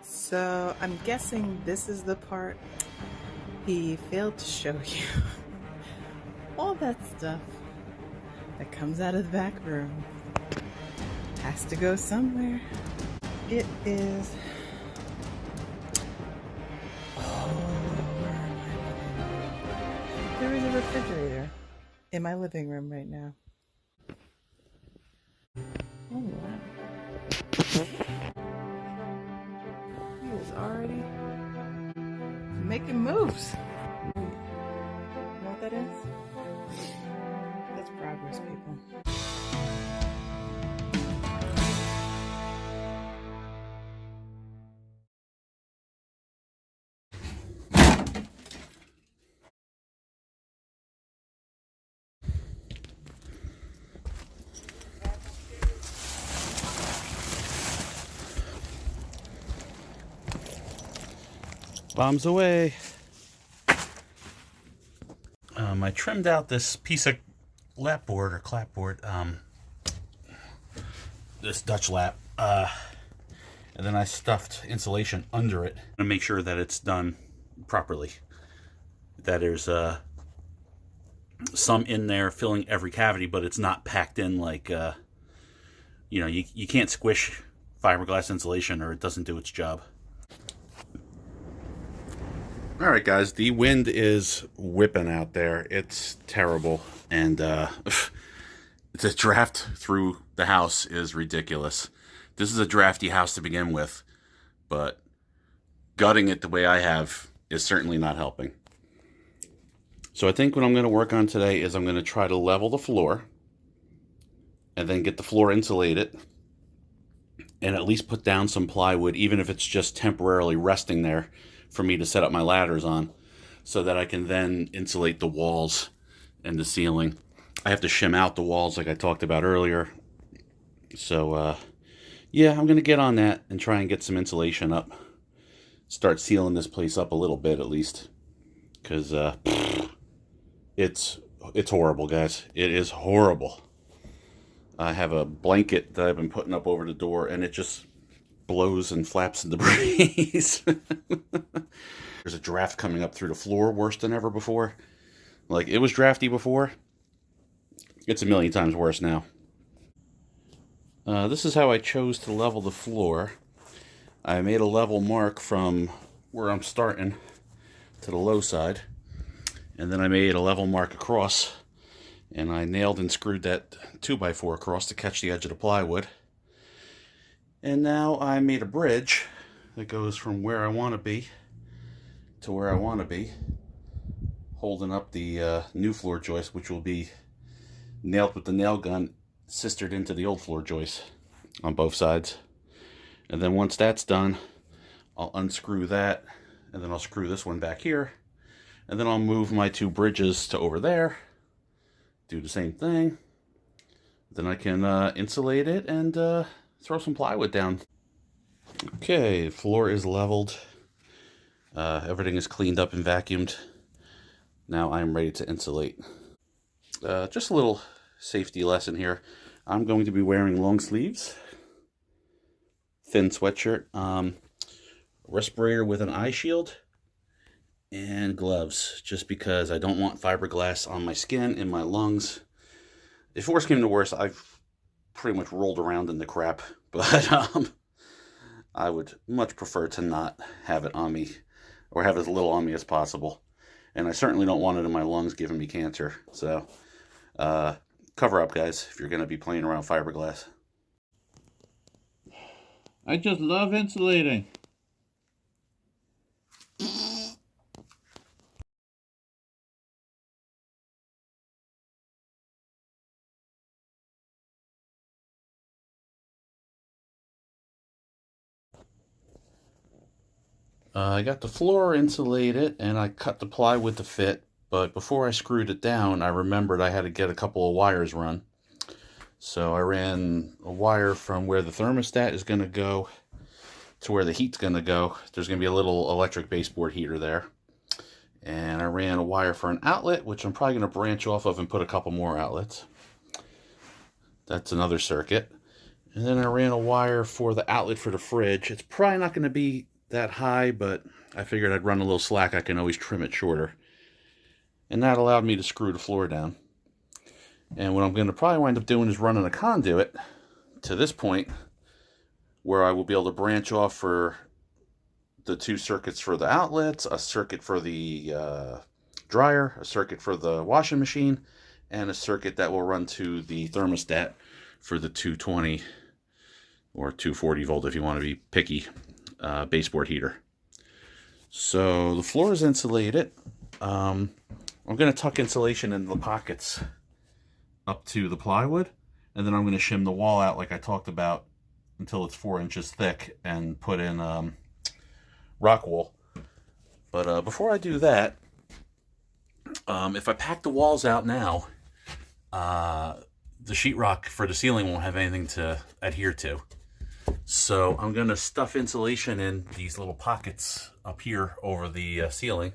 So I'm guessing this is the part he failed to show you. All that stuff that comes out of the back room has to go somewhere. It is all over my living room. There is a refrigerator in my living room right now. Oh wow. He is already making moves. You know what that is? That's progress, people. Bombs away. I trimmed out this piece of lapboard or clapboard, this Dutch lap, and then I stuffed insulation under it to make sure that it's done properly. That there's some in there filling every cavity, but it's not packed in like, you can't squish fiberglass insulation or it doesn't do its job. All right, guys, the wind is whipping out there. It's terrible. And the draft through the house is ridiculous. This is a drafty house to begin with, but gutting it the way I have is certainly not helping. So I think what I'm going to work on today is I'm going to try to level the floor and then get the floor insulated and at least put down some plywood, even if it's just temporarily resting there for me to set up my ladders on, so that I can then insulate the walls and the ceiling. I have to shim out the walls like I talked about earlier. So, yeah, I'm going to get on that and try and get some insulation up. Start sealing this place up a little bit at least. Because it's horrible, guys. It is horrible. I have a blanket that I've been putting up over the door, and it just blows and flaps in the breeze. There's a draft coming up through the floor worse than ever before. Like, it was drafty before. It's a million times worse now. This is how I chose to level the floor. I made a level mark from where I'm starting to the low side. And then I made a level mark across. And I nailed and screwed that 2x4 across to catch the edge of the plywood. And now I made a bridge that goes from where I want to be to where I want to be, holding up the new floor joist, which will be nailed with the nail gun, sistered into the old floor joist on both sides. And then once that's done, I'll unscrew that, and then I'll screw this one back here, and then I'll move my two bridges to over there, do the same thing. Then I can insulate it and throw some plywood down. Okay, the floor is leveled. Everything is cleaned up and vacuumed. Now I'm ready to insulate. Just a little safety lesson here. I'm going to be wearing long sleeves, thin sweatshirt, respirator with an eye shield, and gloves, just because I don't want fiberglass on my skin and my lungs. If worse came to worse, I've pretty much rolled around in the crap, but I would much prefer to not have it on me, or have as little on me as possible. And I certainly don't want it in my lungs giving me cancer. So cover up, guys, if you're going to be playing around fiberglass. I just love insulating. I got the floor insulated and I cut the plywood to fit, but before I screwed it down, I remembered I had to get a couple of wires run. So I ran a wire from where the thermostat is going to go to where the heat's going to go. There's going to be a little electric baseboard heater there. And I ran a wire for an outlet, which I'm probably going to branch off of and put a couple more outlets. That's another circuit. And then I ran a wire for the outlet for the fridge. It's probably not going to be that high, but I figured I'd run a little slack. I can always trim it shorter. And that allowed me to screw the floor down. And what I'm going to probably wind up doing is running a conduit to this point where I will be able to branch off for the 2 circuits for the outlets, a circuit for the dryer, a circuit for the washing machine, and a circuit that will run to the thermostat for the 220 or 240 volt if you want to be picky baseboard heater. So the floor is insulated. I'm going to tuck insulation in the pockets up to the plywood, and then I'm going to shim the wall out like I talked about until it's 4 inches thick and put in rock wool. But before I do that, if I pack the walls out now, the sheetrock for the ceiling won't have anything to adhere to. So I'm going to stuff insulation in these little pockets up here over the ceiling.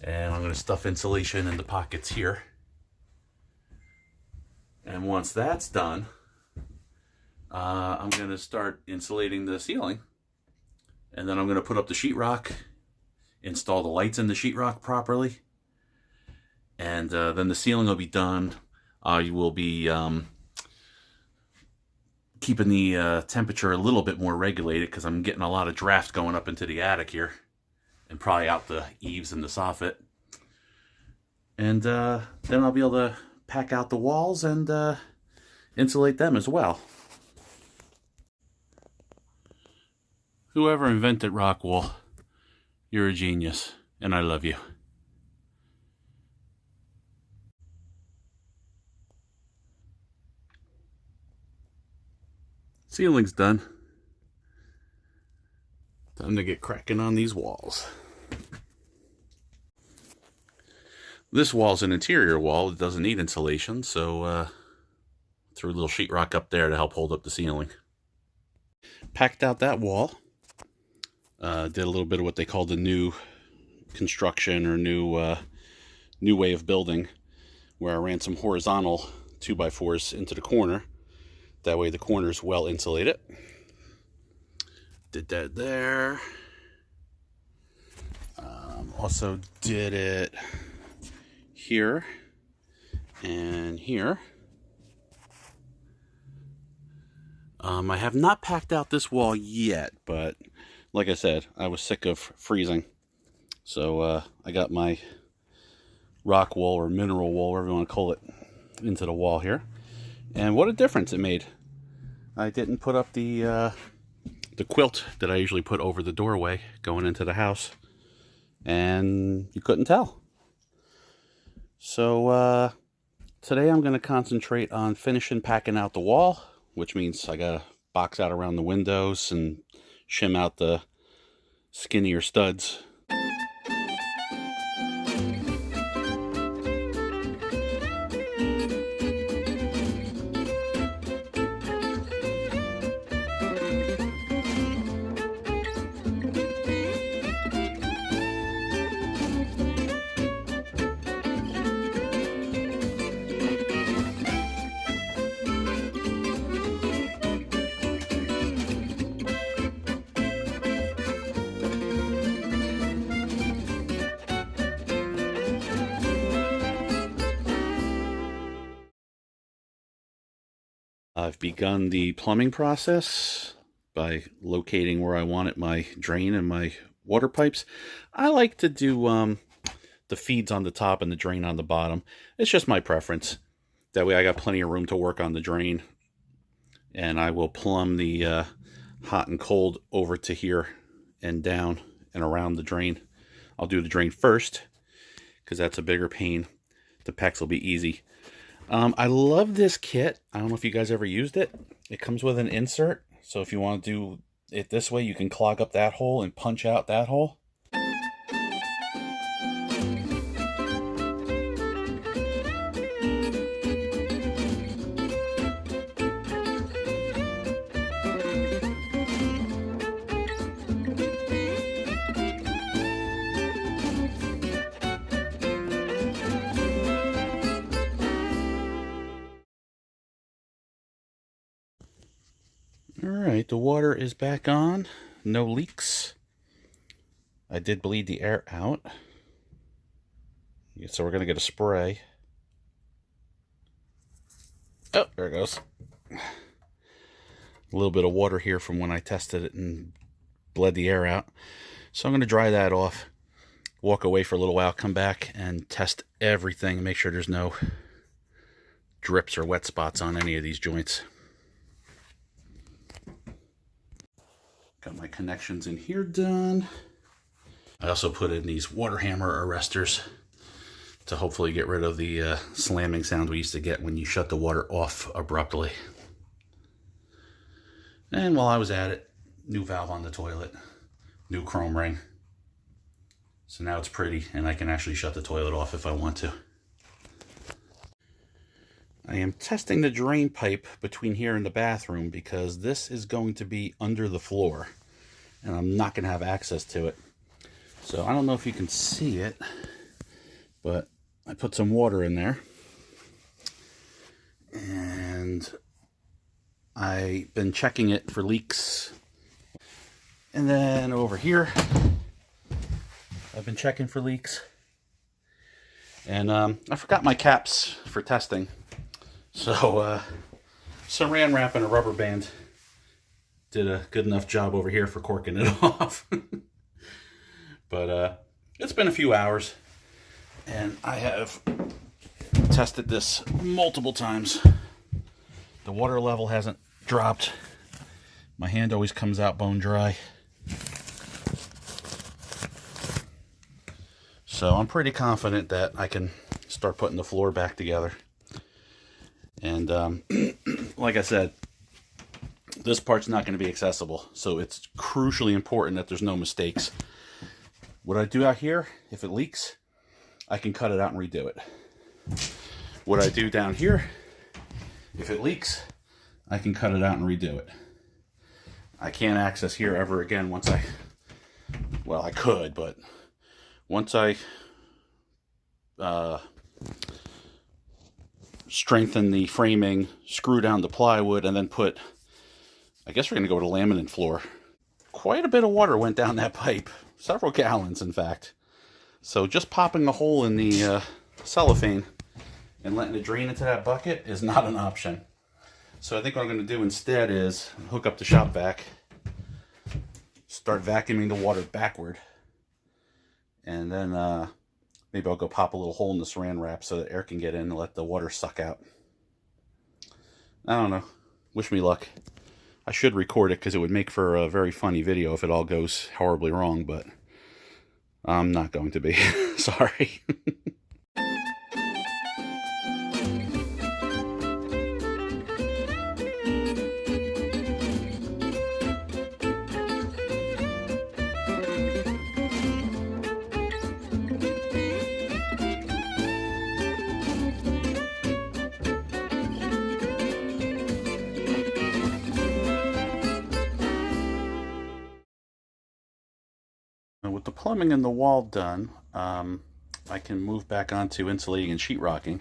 And I'm going to stuff insulation in the pockets here. And once that's done, I'm going to start insulating the ceiling. And then I'm going to put up the sheetrock, install the lights in the sheetrock properly. And then the ceiling will be done. You will be keeping the temperature a little bit more regulated because I'm getting a lot of draft going up into the attic here. And probably out the eaves and the soffit. And then I'll be able to pack out the walls and insulate them as well. Whoever invented rock wool, you're a genius, and I love you. Ceiling's done. Time to get cracking on these walls. This wall's an interior wall. It doesn't need insulation, so threw a little sheetrock up there to help hold up the ceiling. Packed out that wall. Did a little bit of what they call the new construction or new way of building, where I ran some horizontal 2x4s into the corner. That way the corner's well insulated. Did that there. Also did it here and here. I have not packed out this wall yet, but like I said, I was sick of freezing. So I got my rock wool or mineral wool, whatever you want to call it, into the wall here. And what a difference it made. I didn't put up the quilt that I usually put over the doorway going into the house. And you couldn't tell. So today I'm going to concentrate on finishing packing out the wall, which means I got to box out around the windows and shim out the skinnier studs. I've begun the plumbing process by locating where I wanted my drain and my water pipes. I like to do the feeds on the top and the drain on the bottom. It's just my preference. That way I got plenty of room to work on the drain. And I will plumb the hot and cold over to here and down and around the drain. I'll do the drain first because that's a bigger pain. The PEX will be easy. I love this kit. I don't know if you guys ever used it. It comes with an insert. So if you want to do it this way, you can clog up that hole and punch out that hole. Alright, the water is back on. no leaks. I did bleed the air out. So we're going to get a spray. Oh, there it goes. A little bit of water here from when I tested it and bled the air out. So I'm going to dry that off, walk away for a little while, come back and test everything and make sure there's no drips or wet spots on any of these joints. Got my connections in here done. I also put in these water hammer arresters to hopefully get rid of the slamming sound we used to get when you shut the water off abruptly. And while I was at it, new valve on the toilet, new chrome ring. So now it's pretty and I can actually shut the toilet off if I want to. I am testing the drain pipe between here and the bathroom because this is going to be under the floor and I'm not going to have access to it. So I don't know if you can see it, but I put some water in there and I've been checking it for leaks. And then over here, I've been checking for leaks. And I forgot my caps for testing. So saran wrap and a rubber band did a good enough job over here for corking it off. But it's been a few hours. And I have tested this multiple times. The water level hasn't dropped. My hand always comes out bone dry. So I'm pretty confident that I can start putting the floor back together. And like I said, this part's not going to be accessible. So it's crucially important that there's no mistakes. What I do out here, if it leaks, I can cut it out and redo it. What I do down here, if it leaks, I can cut it out and redo it. I can't access here ever again once well, I could, but once I strengthen the framing, screw down the plywood, and then put, I guess we're going to go to laminate floor. Quite a bit of water went down that pipe. Several gallons, in fact. So just popping a hole in the cellophane and letting it drain into that bucket is not an option. So I think what I'm going to do instead is hook up the shop vac, start vacuuming the water backward, and then maybe I'll go pop a little hole in the saran wrap so that air can get in and let the water suck out. I don't know. Wish me luck. I should record it because it would make for a very funny video if it all goes horribly wrong, but I'm not going to be. Sorry. With the plumbing and the wall done, I can move back onto insulating and sheetrocking.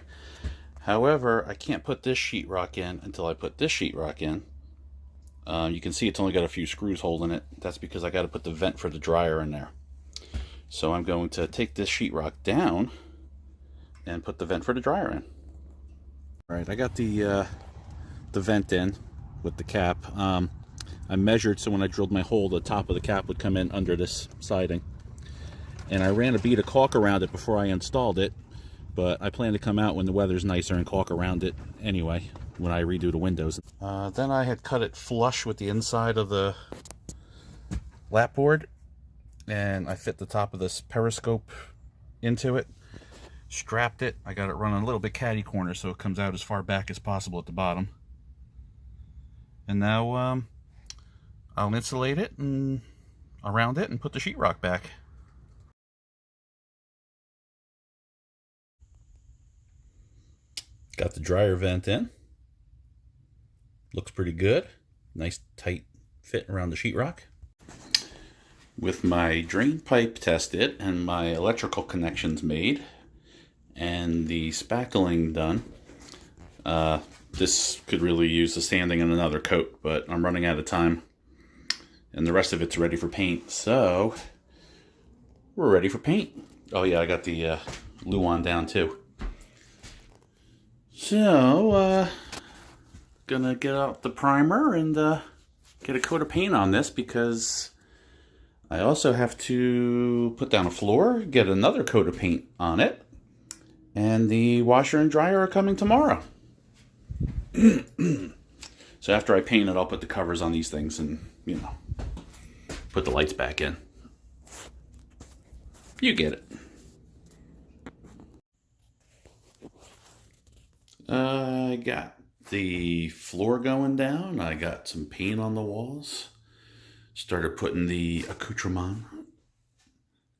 However, I can't put this sheetrock in until I put this sheetrock in. You can see it's only got a few screws holding it. That's because I got to put the vent for the dryer in there. So I'm going to take this sheetrock down and put the vent for the dryer in. Alright, I got the vent in with the cap. I measured so when I drilled my hole, the top of the cap would come in under this siding. And I ran a bead of caulk around it before I installed it, but I plan to come out when the weather's nicer and caulk around it anyway, when I redo the windows. Then I had cut it flush with the inside of the lapboard, and I fit the top of this periscope into it, strapped it. I got it running a little bit catty corner so it comes out as far back as possible at the bottom. And now I'll insulate it and around it and put the sheetrock back. Got the dryer vent in. Looks pretty good. Nice tight fit around the sheetrock. With my drain pipe tested and my electrical connections made and the spackling done, this could really use the sanding and another coat, but I'm running out of time. and the rest of it's ready for paint. So we're ready for paint. Oh yeah, I got the Luan down too. So gonna get out the primer and get a coat of paint on this, because I also have to put down a floor, get another coat of paint on it, and the washer and dryer are coming tomorrow. So after I paint it, I'll put the covers on these things and, you know, put the lights back in. You get it. I got the floor going down. I got some paint on the walls. Started putting the accoutrement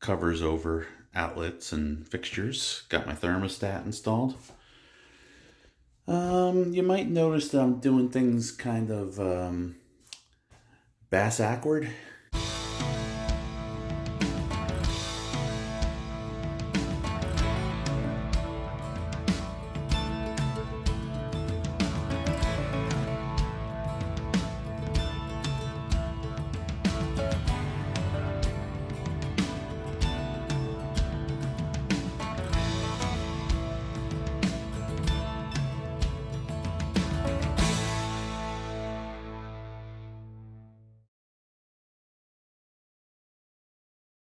covers over outlets and fixtures. Got my thermostat installed. You might notice that I'm doing things kind of bass-ackward.